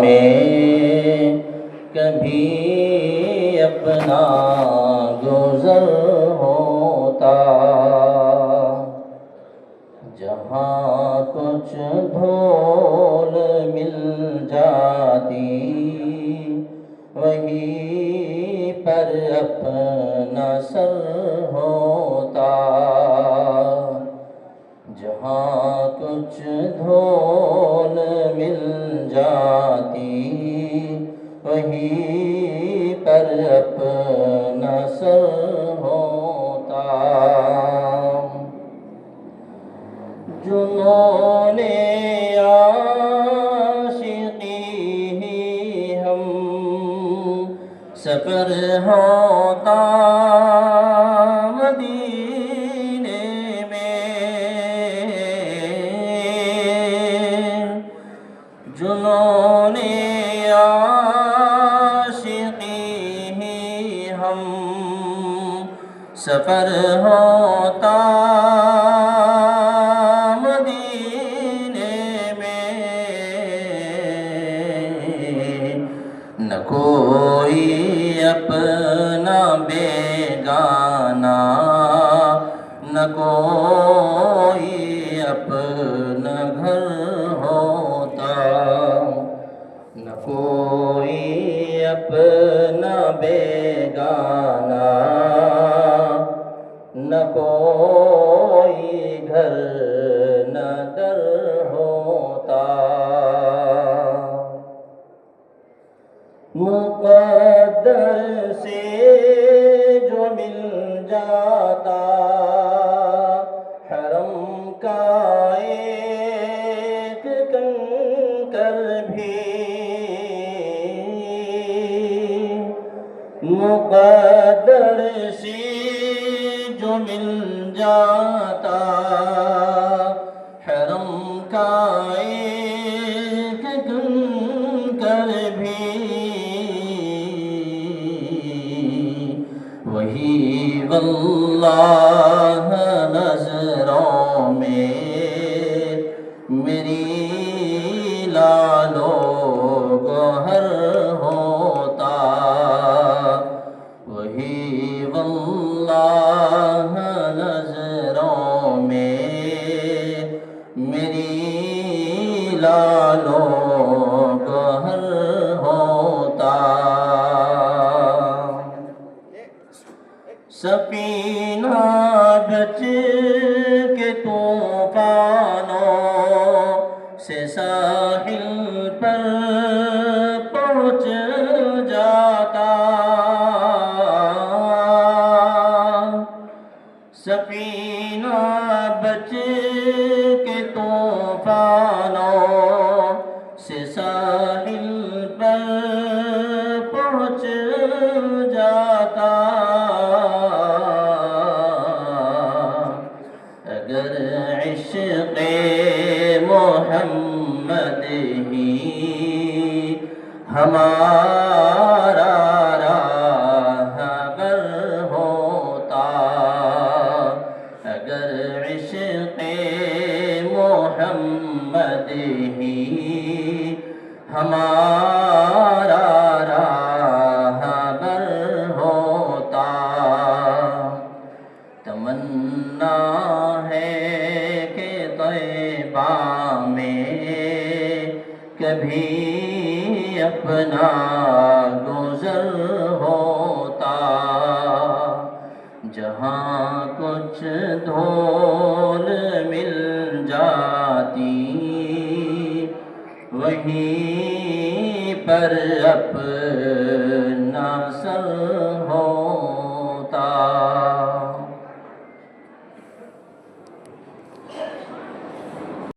میں کبھی اپنا گزر ہوتا، جہاں کچھ دھول مل جاتی وہیں پر اپنا سر ہوتا، جہاں کچھ دھول مل جاتی وہیں پر اپنا سر ہوتا، جنون عاشقی ہی ہم سفر ہوتا مدینے میں، جنون عاشقی ہی ہم سفر ہوتا نہ کوئی اپنا بیگانہ، نہ کوئی اپنا گھر ہوتا، نہ کوئی اپنا بیگانہ، نہ کوئی گھر نہ در ہوتا، مقدر سے جو مل جاتا حرم کا ایک کنکر بھی، مقدر سے جو مل جاتا حرم کا ایک کنکر بھی، وہی واللہ نظروں میں میری لالو گوہر ہوتا، وہی واللہ نظروں میں میری لالو گوہر ہوتا، سفینہ بچ کے طوفانوں سے ساحل پر پہنچ جاتا، سفینہ بچ کے طوفانوں سے ساحل پر پہنچ جاتا، اگر عشق محمد ہی ہمارا راہبر ہوتا، اگر عشق محمد ہی ہمارا راہبر ہوتا، تمنا ہے کہ طیبہ میں کبھی اپنا گزر ہوتا، جہاں کچھ دھول مل جاتی وہیں پر اپنا سر ہو